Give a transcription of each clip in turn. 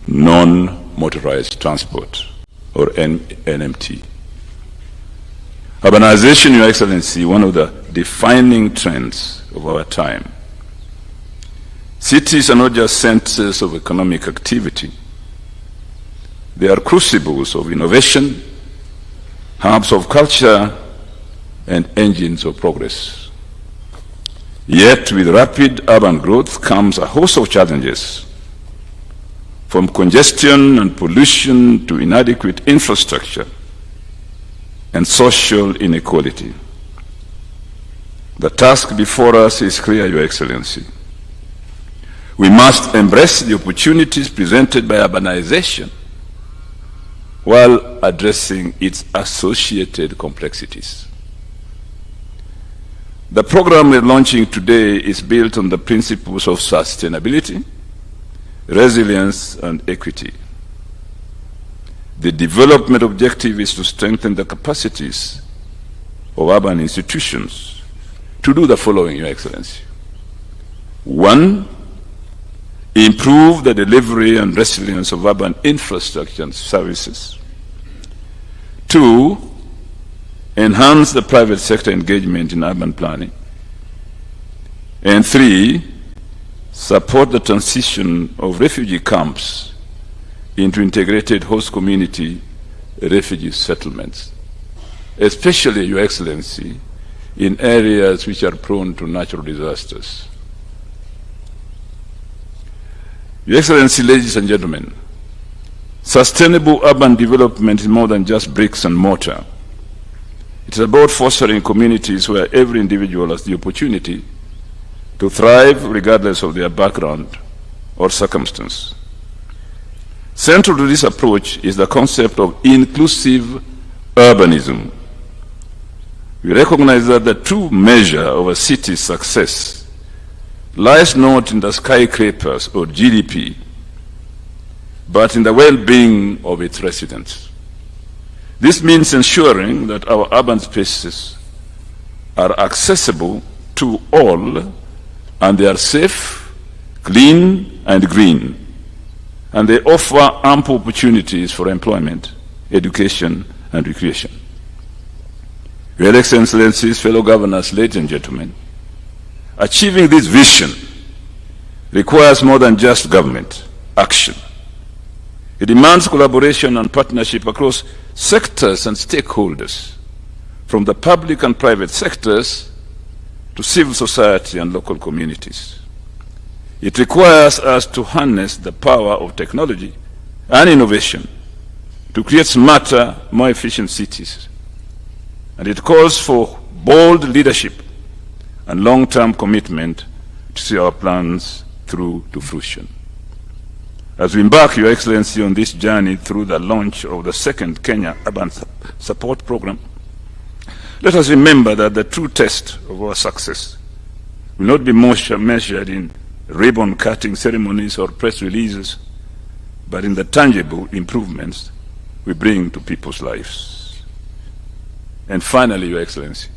non-motorized transport, or NMT. Urbanization, Your Excellency, one of the defining trends of our time. Cities are not just centers of economic activity. They are crucibles of innovation, hubs of culture, and engines of progress. Yet, with rapid urban growth comes a host of challenges, from congestion and pollution to inadequate infrastructure and social inequality. The task before us is clear, Your Excellency. We must embrace the opportunities presented by urbanization while addressing its associated complexities. The program we're launching today is built on the principles of sustainability, resilience, and equity. The development objective is to strengthen the capacities of urban institutions to do the following, Your Excellency. 1, improve the delivery and resilience of urban infrastructure and services. 2, enhance the private sector engagement in urban planning. And 3, support the transition of refugee camps into integrated host community refugee settlements, especially, Your Excellency, in areas which are prone to natural disasters. Your Excellency, ladies and gentlemen, sustainable urban development is more than just bricks and mortar. It's about fostering communities where every individual has the opportunity to thrive regardless of their background or circumstance. Central to this approach is the concept of inclusive urbanism. We recognize that the true measure of a city's success lies not in the skyscrapers or GDP, but in the well-being of its residents. This means ensuring that our urban spaces are accessible to all, and they are safe, clean, and green, and they offer ample opportunities for employment, education, and recreation. Your Excellencies, fellow governors, ladies and gentlemen, achieving this vision requires more than just government action. It demands collaboration and partnership across sectors and stakeholders, from the public and private sectors to civil society and local communities. It requires us to harness the power of technology and innovation to create smarter, more efficient cities. And it calls for bold leadership and long-term commitment to see our plans through to fruition. As we embark, Your Excellency, on this journey through the launch of the second Kenya Urban Support Program, let us remember that the true test of our success will not be measured in ribbon-cutting ceremonies or press releases, but in the tangible improvements we bring to people's lives. And finally, Your Excellency,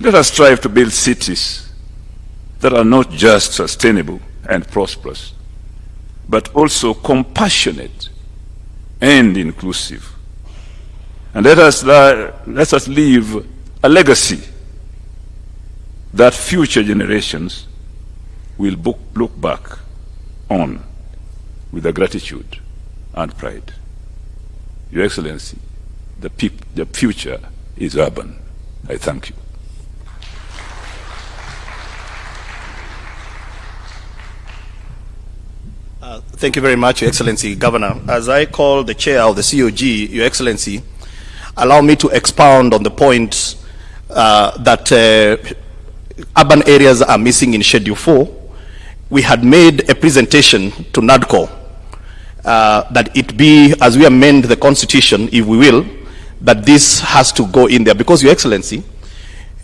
let us strive to build cities that are not just sustainable and prosperous, but also compassionate and inclusive. And let us leave a legacy that future generations will look back on with a gratitude and pride. Your Excellency, the future is urban. I thank you. Thank you very much, Your Excellency, Governor. As I call the chair of the COG, Your Excellency, allow me to expound on the point that urban areas are missing in Schedule 4. We had made a presentation to NADCO that it be, as we amend the Constitution, if we will, that this has to go in there. Because, Your Excellency,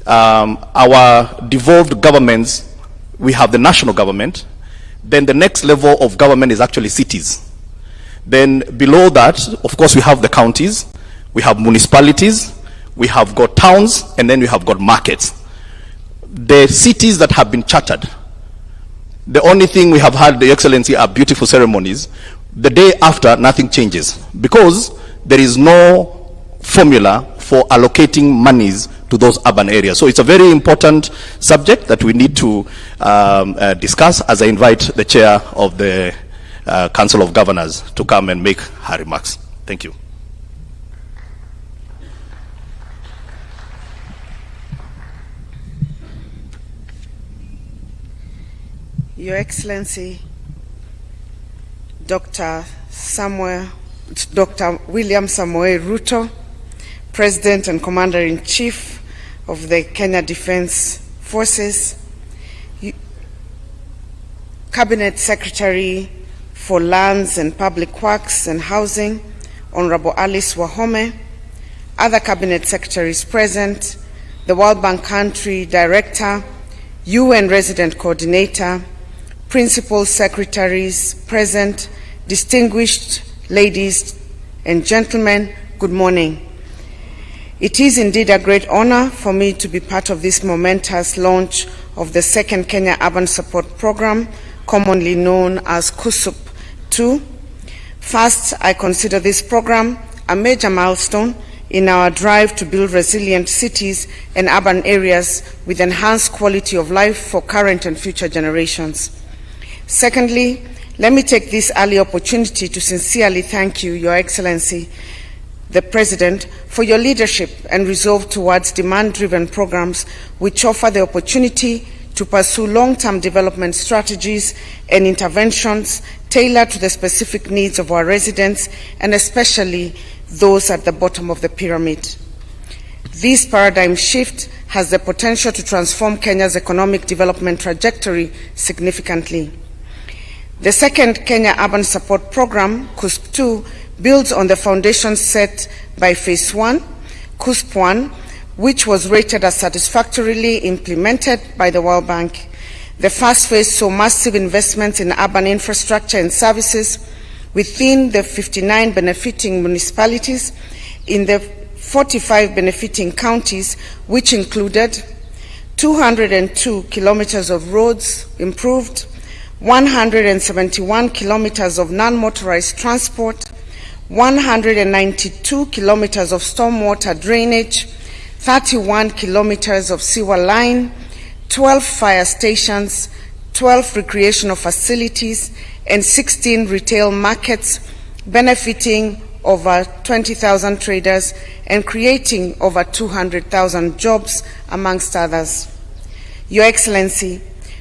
our devolved governments, we have the national government, then the next level of government is actually cities. Then below that, of course, we have the counties, we have municipalities, we have got towns, and then we have got markets. The cities that have been chartered, the only thing we have had, Your Excellency, are beautiful ceremonies, the day after, nothing changes, because there is no formula for allocating monies to those urban areas. So it's a very important subject that we need to discuss, as I invite the chair of the Council of Governors to come and make her remarks. Thank you. Your Excellency, Dr. William Samoei Ruto, President and Commander-in-Chief of the Kenya Defense Forces, Cabinet Secretary for Lands and Public Works and Housing, Honorable Alice Wahome, other Cabinet Secretaries present, the World Bank Country Director, UN Resident Coordinator, Principal Secretaries present, distinguished ladies and gentlemen, good morning. It is indeed a great honor for me to be part of this momentous launch of the second Kenya Urban Support Program, commonly known as KUSUP 2. First, I consider this program a major milestone in our drive to build resilient cities and urban areas with enhanced quality of life for current and future generations. Secondly, let me take this early opportunity to sincerely thank you, Your Excellency, the President, for your leadership and resolve towards demand-driven programs which offer the opportunity to pursue long-term development strategies and interventions tailored to the specific needs of our residents, and especially those at the bottom of the pyramid. This paradigm shift has the potential to transform Kenya's economic development trajectory significantly. The second Kenya Urban Support Program, KUSP 2, builds on the foundation set by Phase 1, KUSP 1, which was rated as satisfactorily implemented by the World Bank. The first phase saw massive investments in urban infrastructure and services within the 59 benefiting municipalities in the 45 benefiting counties, which included 202 kilometers of roads improved, 171 kilometers of non-motorized transport, 192 kilometers of stormwater drainage, 31 kilometers of sewer line, 12 fire stations, 12 recreational facilities, and 16 retail markets, benefiting over 20,000 traders and creating over 200,000 jobs, amongst others. Your Excellency,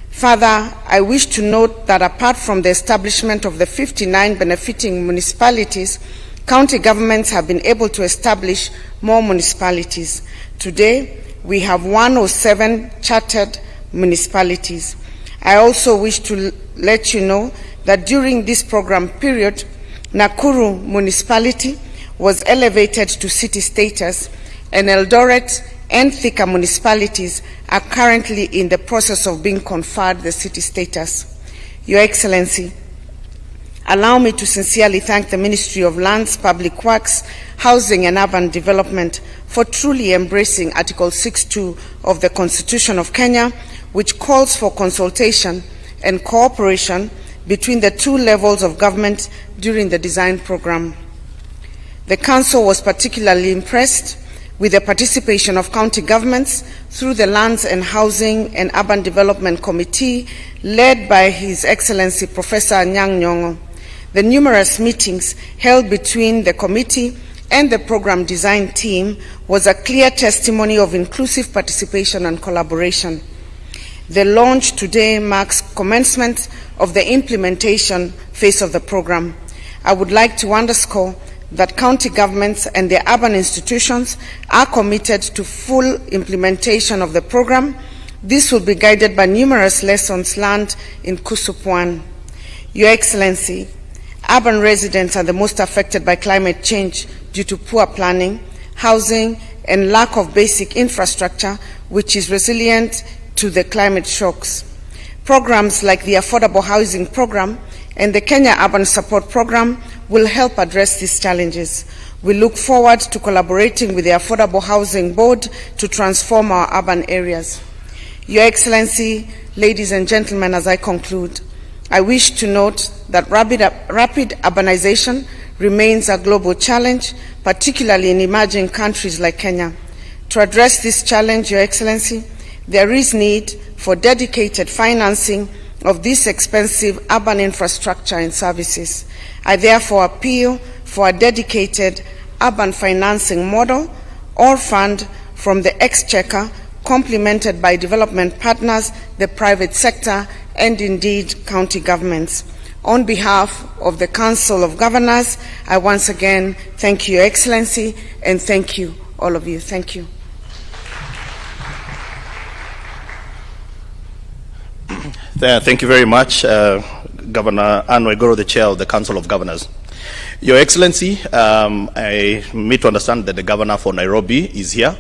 further, I wish to note that apart from the establishment of the 59 benefiting municipalities, county governments have been able to establish more municipalities. Today, we have 107 chartered municipalities. I also wish to let you know that during this program period, Nakuru municipality was elevated to city status, and Eldoret and Thika municipalities are currently in the process of being conferred the city status. Your Excellency, allow me to sincerely thank the Ministry of Lands, Public Works, Housing and Urban Development for truly embracing Article 6.2 of the Constitution of Kenya, which calls for consultation and cooperation between the two levels of government during the design program. The Council was particularly impressed with the participation of county governments through the Lands and Housing and Urban Development Committee led by His Excellency Professor Anyang' Nyong'o. The numerous meetings held between the committee and the program design team was a clear testimony of inclusive participation and collaboration. The launch today marks commencement of the implementation phase of the program. I would like to underscore that county governments and their urban institutions are committed to full implementation of the program. This will be guided by numerous lessons learned in KUSUP 1. Your Excellency, urban residents are the most affected by climate change due to poor planning, housing, and lack of basic infrastructure, which is resilient to the climate shocks. Programs like the Affordable Housing Program and the Kenya Urban Support Program will help address these challenges. We look forward to collaborating with the Affordable Housing Board to transform our urban areas. Your Excellency, ladies and gentlemen, as I conclude, I wish to note that rapid urbanization remains a global challenge, particularly in emerging countries like Kenya. To address this challenge, Your Excellency, there is need for dedicated financing of this expensive urban infrastructure and services. I therefore appeal for a dedicated urban financing model or fund from the Exchequer, complemented by development partners, the private sector, and indeed county governments. On behalf of the Council of Governors, I once again thank you, Your Excellency, and thank you, all of you. Thank you. Thank you very much, Governor Anne Waiguru, the Chair of the Council of Governors. Your Excellency, I need to understand that the Governor for Nairobi is here,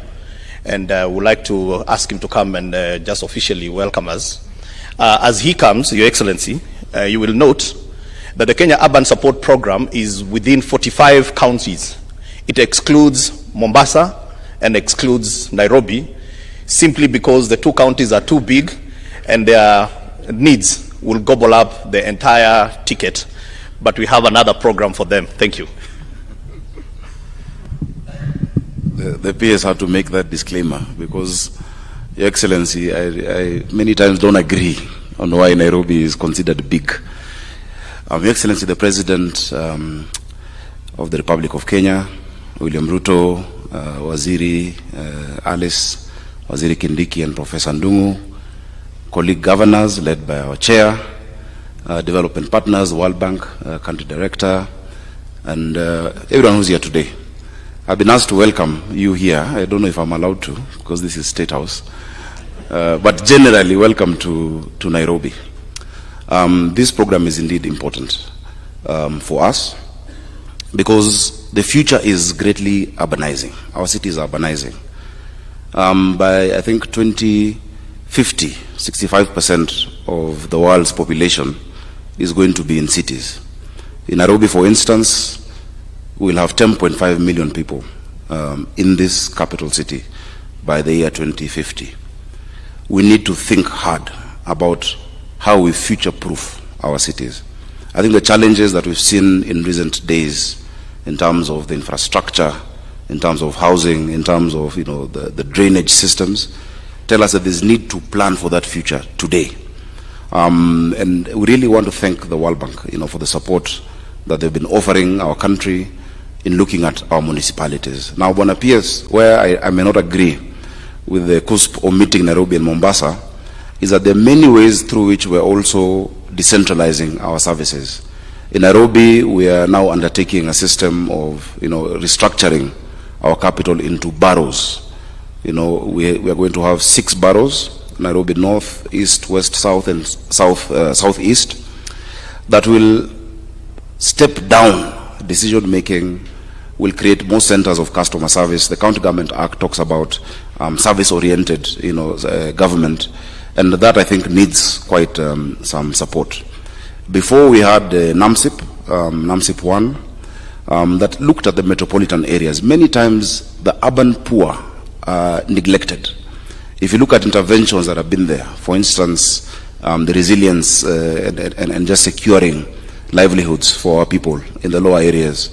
and would like to ask him to come and just officially welcome us. As he comes, Your Excellency, you will note that the Kenya Urban Support Program is within 45 counties. It excludes Mombasa and excludes Nairobi, simply because the two counties are too big and their needs will gobble up the entire ticket. But we have another program for them. Thank you. The PS have to make that disclaimer because, Your Excellency, I many times don't agree on why Nairobi is considered big. Your Excellency, the President of the Republic of Kenya, William Ruto, Waziri Alice, Waziri Kindiki, and Professor Ndungu, colleague governors led by our chair, development partners, World Bank, country director, and everyone who's here today. I've been asked to welcome you here. I don't know if I'm allowed to because this is Statehouse. But generally, welcome to Nairobi. This program is indeed important for us because the future is greatly urbanizing. Our city is urbanizing. By, I think, 2050, 65% of the world's population is going to be in cities. In Nairobi, for instance, we'll have 10.5 million people in this capital city by the year 2050. We need to think hard about how we future-proof our cities. I think the challenges that we've seen in recent days in terms of the infrastructure, in terms of housing, in terms of the drainage systems, tell us that there's need to plan for that future today. And we really want to thank the World Bank for the support that they've been offering our country in looking at our municipalities. Now, Bwana PS, where I may not agree with the CUSP omitting Nairobi and Mombasa, is that there are many ways through which we're also decentralizing our services. In Nairobi, we are now undertaking a system of restructuring our capital into boroughs. We are going to have 6 boroughs: Nairobi North, East, West, South, and Southeast, that will step down decision making, will create more centers of customer service. The County Government Act talks about service-oriented government, and that I think needs quite some support. Before we had NAMSIP, NAMSIP 1, that looked at the metropolitan areas. Many times the urban poor are neglected. If you look at interventions that have been there, for instance, the resilience and just securing livelihoods for our people in the lower areas,